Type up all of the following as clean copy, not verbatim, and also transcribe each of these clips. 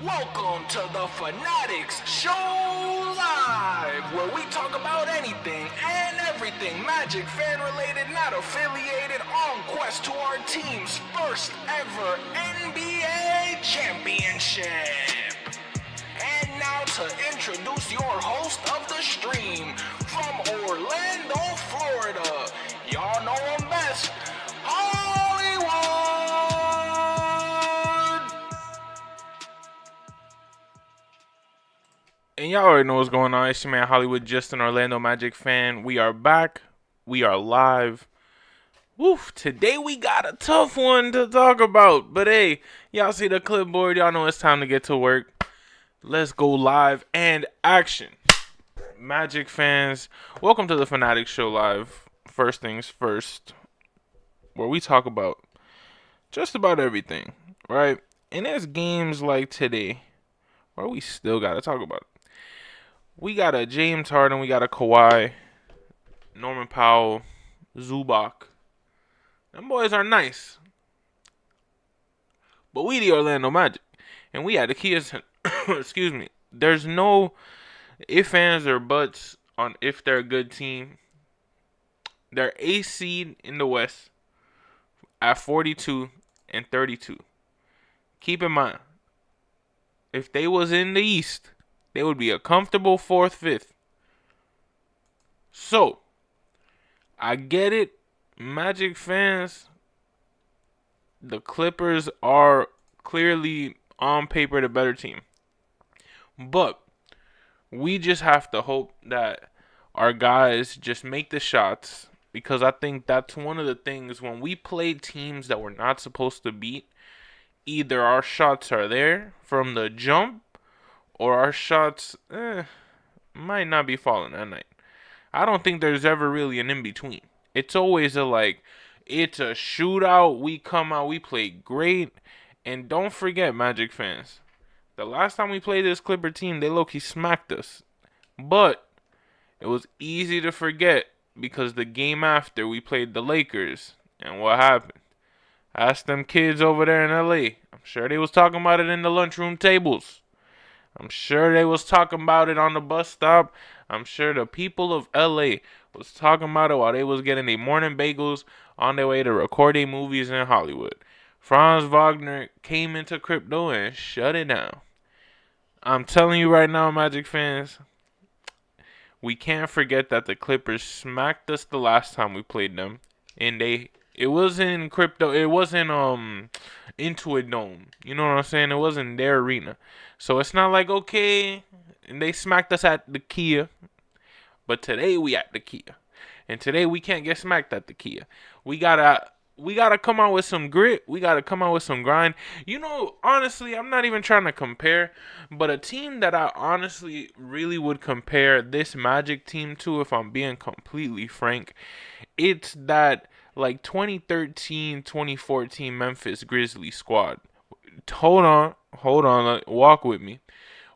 Welcome to the Fannattics Show Live, where we talk about anything and everything Magic fan related, not affiliated, on quest to our team's first ever NBA championship. And now to introduce your host of the stream from Orlando, Florida. Y'all know him best, Hollywood. And y'all already know what's going on. It's your man Hollywood, just an Orlando Magic fan. We are back. We are live. Woof. Today we got a tough one to talk about. But hey, y'all see the clipboard. Y'all know it's time to get to work. Let's go live and action. Magic fans, welcome to the Fannattics Show Live. First things first, where we talk about just about everything, right? And there's games like today where we still got to talk about it. We got a James Harden, we got a Kawhi, Norman Powell, Zubac. Them boys are nice. But we the Orlando Magic. And we had the Kia Center. Excuse me. There's no ifs, ands, or buts on if they're a good team. They're a seed in the West at 42 and 32. Keep in mind, if they was in the East, they would be a comfortable 4th, 5th. So, I get it. Magic fans, the Clippers are clearly on paper the better team. But we just have to hope that our guys just make the shots, because I think that's one of the things when we play teams that we're not supposed to beat. Either our shots are there from the jump, or our shots might not be falling that night. I don't think there's ever really an in-between. It's always it's a shootout. We come out, we play great. And don't forget, Magic fans, the last time we played this Clipper team, they low-key smacked us. But it was easy to forget because the game after we played the Lakers. And what happened? Ask them kids over there in LA. I'm sure they was talking about it in the lunchroom tables. I'm sure they was talking about it on the bus stop. I'm sure the people of LA was talking about it while they was getting their morning bagels on their way to record their movies in Hollywood. Franz Wagner came into crypto and shut it down. I'm telling you right now, Magic fans, we can't forget that the Clippers smacked us the last time we played them. And it wasn't crypto, it wasn't Intuit Dome. You know what I'm saying? It wasn't their arena. So it's not like, okay, and they smacked us at the Kia. But today we at the Kia. And today we can't get smacked at the Kia. We gotta come out with some grit. We gotta come out with some grind. You know, honestly, I'm not even trying to compare, but a team that I honestly really would compare this Magic team to, if I'm being completely frank, it's that like 2013, 2014 Memphis Grizzlies squad. Hold on, walk with me.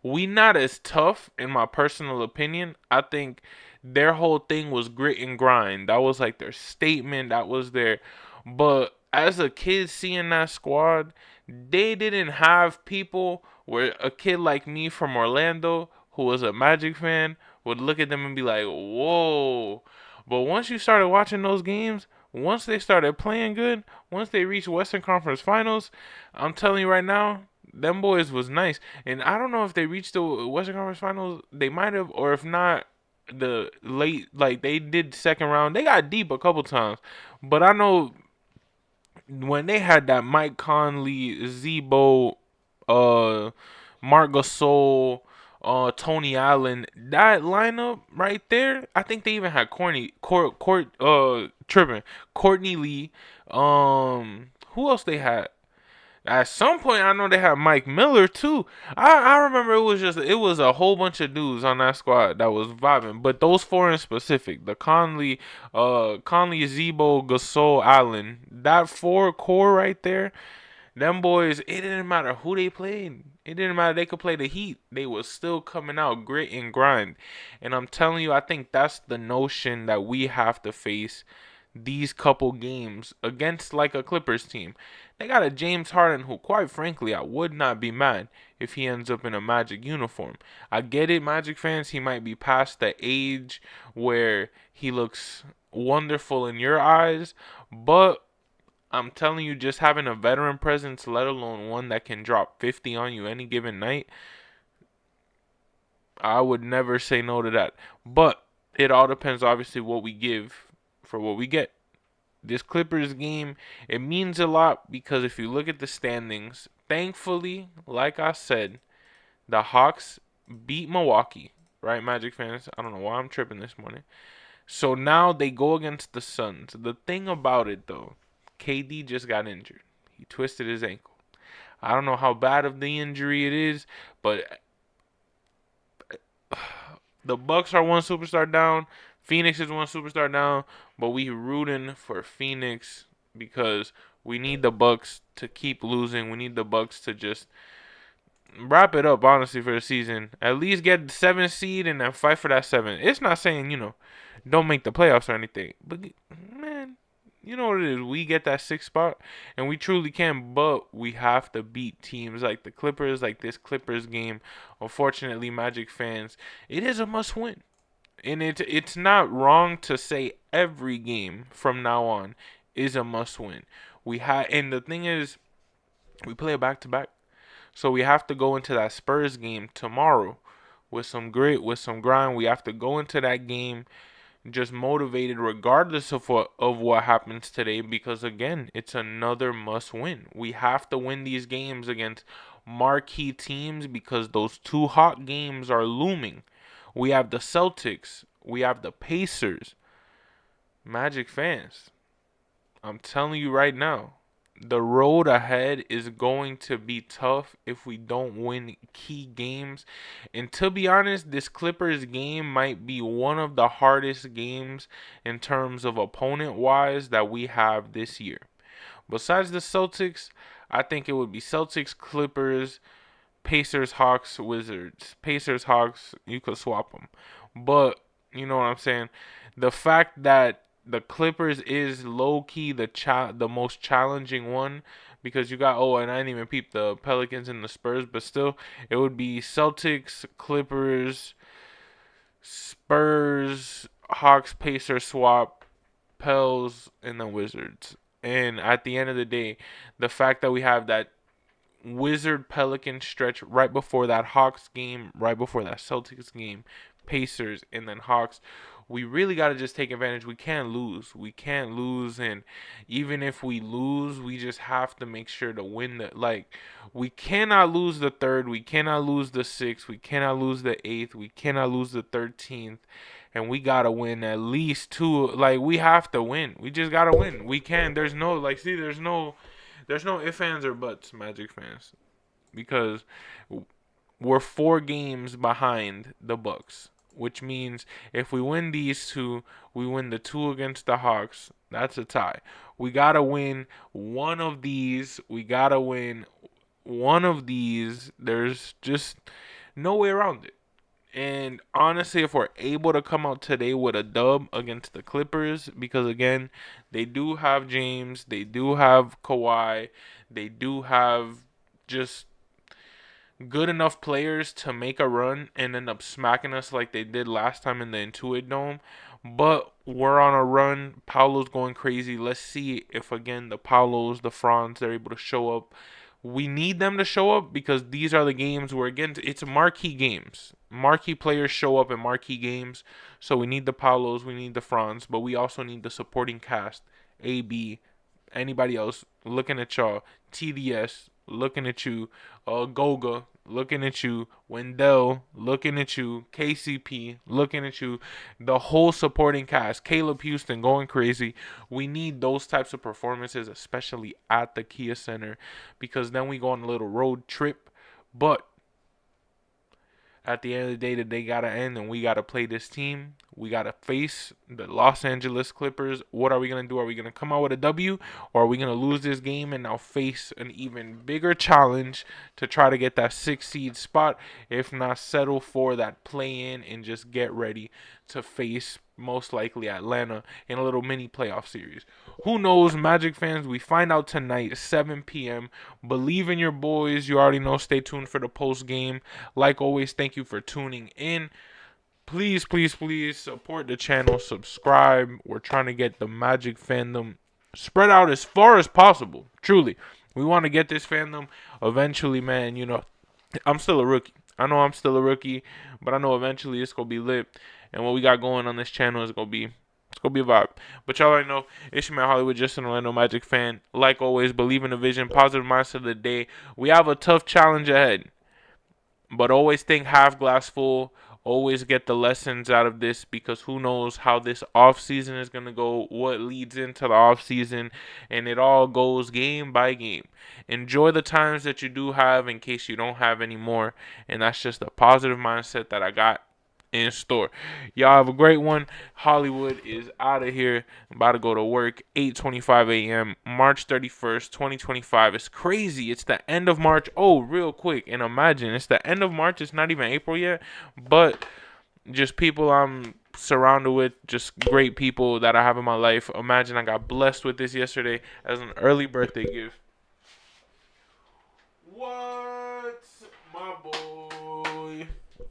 We not as tough, in my personal opinion. I think their whole thing was grit and grind. That was like their statement. That was their. But as a kid seeing that squad, they didn't have people where a kid like me from Orlando, who was a Magic fan, would look at them and be like, whoa. But once you started watching those games, once they started playing good, once they reached Western Conference Finals, I'm telling you right now, them boys was nice. And I don't know if they reached the Western Conference Finals. They might have, or if not, the late, like they did second round. They got deep a couple times. But I know when they had that Mike Conley, Zebo, Marc Gasol, Tony Allen, that lineup right there, I think they even had Courtney Lee. Who else they had? At some point, I know they had Mike Miller too. I remember it was a whole bunch of dudes on that squad that was vibing. But those four in specific, the Conley, Zebo, Gasol, Allen, that four core right there, them boys, it didn't matter who they played. It didn't matter. They could play the Heat. They was still coming out grit and grind. And I'm telling you, I think that's the notion that we have to face these couple games against like a Clippers team. They got a James Harden who, quite frankly, I would not be mad if he ends up in a Magic uniform. I get it, Magic fans, he might be past the age where he looks wonderful in your eyes, but I'm telling you, just having a veteran presence, let alone one that can drop 50 on you any given night, I would never say no to that. But it all depends, obviously, what we give for what we get. This Clippers game, it means a lot because if you look at the standings, thankfully, like I said, the Hawks beat Milwaukee, right, Magic fans? I don't know why I'm tripping this morning. So now they go against the Suns. The thing about it, though, KD just got injured. He twisted his ankle. I don't know how bad of the injury it is, but the Bucks are one superstar down. Phoenix is one superstar down, but we rooting for Phoenix because we need the Bucks to keep losing. We need the Bucks to just wrap it up, honestly, for the season. At least get the 7th seed and then fight for that 7. It's not saying, don't make the playoffs or anything. But, man, you know what it is. We get that 6th spot, and we truly can, but we have to beat teams like the Clippers, like this Clippers game. Unfortunately, Magic fans, it is a must-win. And it's not wrong to say every game from now on is a must-win. And the thing is, we play a back-to-back. So we have to go into that Spurs game tomorrow with some grit, with some grind. We have to go into that game just motivated regardless of what happens today because again, it's another must win. We have to win these games against marquee teams because those two hot games are looming. We have the Celtics, we have the Pacers. Magic fans, I'm telling you right now, the road ahead is going to be tough if we don't win key games. And to be honest, this Clippers game might be one of the hardest games in terms of opponent wise that we have this year. Besides the Celtics, I think it would be Celtics, Clippers, Pacers, Hawks, Wizards. Pacers, Hawks, you could swap them. But, you know what I'm saying? The fact that the Clippers is low key the most challenging one because you got and I didn't even peep the Pelicans and the Spurs, but still it would be Celtics, Clippers, Spurs, Hawks, Pacers swap, Pels, and the Wizards. And at the end of the day, the fact that we have that Wizard Pelican stretch right before that Hawks game, right before that Celtics game, Pacers, and then Hawks. We really got to just take advantage. We can't lose. We can't lose. And even if we lose, we just have to make sure to win we cannot lose the 3rd. We cannot lose the 6th. We cannot lose the 8th. We cannot lose the 13th. And we got to win at least 2. We have to win. We just got to win. We can. There's no, there's no ifs, ands, or buts, Magic fans, because we're 4 games behind the Bucks, which means if we win these 2, we win the 2 against the Hawks. That's a tie. We gotta win one of these. We gotta win one of these. There's just no way around it. And honestly, if we're able to come out today with a dub against the Clippers, because again, they do have James, they do have Kawhi, they do have just good enough players to make a run and end up smacking us like they did last time in the Intuit Dome. But we're on a run. Paolo's going crazy. Let's see if, again, the Paolos, the Franz, they're able to show up. We need them to show up because these are the games where, again, it's marquee games. Marquee players show up in marquee games. So we need the Paolos, we need the Franz, but we also need the supporting cast. AB, anybody else looking at y'all. TDS, looking at you. Goga, looking at you. Wendell, looking at you. KCP, looking at you. The whole supporting cast. Caleb Houston going crazy. We need those types of performances, especially at the Kia Center, because then we go on a little road trip. But at the end of the day, the day got to end, and we got to play this team. We got to face the Los Angeles Clippers. What are we going to do? Are we going to come out with a W, or are we going to lose this game and now face an even bigger challenge to try to get that 6th seed spot, if not settle for that play-in and just get ready to face most likely Atlanta in a little mini playoff series. Who knows, Magic fans? We find out tonight, 7 p.m. Believe in your boys. You already know. Stay tuned for the post game. Like always, thank you for tuning in. Please, please, please support the channel. Subscribe. We're trying to get the Magic fandom spread out as far as possible. Truly. We want to get this fandom eventually, man. You know, I'm still a rookie. I know I'm still a rookie, but I know eventually it's going to be lit. And what we got going on this channel is going to be a vibe. But y'all already know, it's your man Hollywood, just an Orlando Magic fan. Like always, believe in the vision, positive mindset of the day. We have a tough challenge ahead. But always think half glass full. Always get the lessons out of this, because who knows how this offseason is going to go, what leads into the offseason, and it all goes game by game. Enjoy the times that you do have in case you don't have any more, and that's just a positive mindset that I got in store. Y'all have a great one. Hollywood is out of here. I'm about to go to work. 8:25 a.m. March 31st, 2025. It's crazy. It's the end of March. Oh, real quick. And imagine, it's the end of March. It's not even April yet. But just people I'm surrounded with, just great people that I have in my life. Imagine I got blessed with this yesterday as an early birthday gift. What? My boy.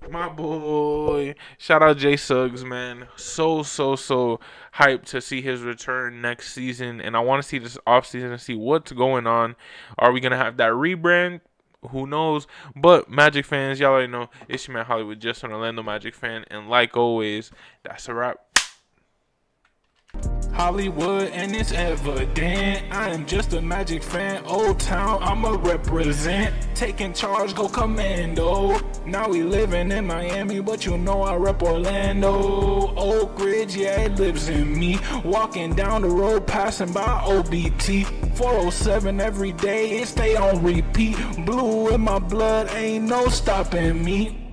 My boy. Shout out Jay Suggs, man. So hyped to see his return next season. And I want to see this offseason and see what's going on. Are we going to have that rebrand? Who knows? But Magic fans, y'all already know, it's your man Hollywood, just an Orlando Magic fan. And like always, that's a wrap. Hollywood, and it's evident I am just a Magic fan. Old Town, I'ma represent. Taking charge, go commando. Now we living in Miami, but you know I rep Orlando. Oak Ridge, yeah, it lives in me. Walking down the road, passing by OBT. 407 every day, it stay on repeat. Blue in my blood, ain't no stopping me.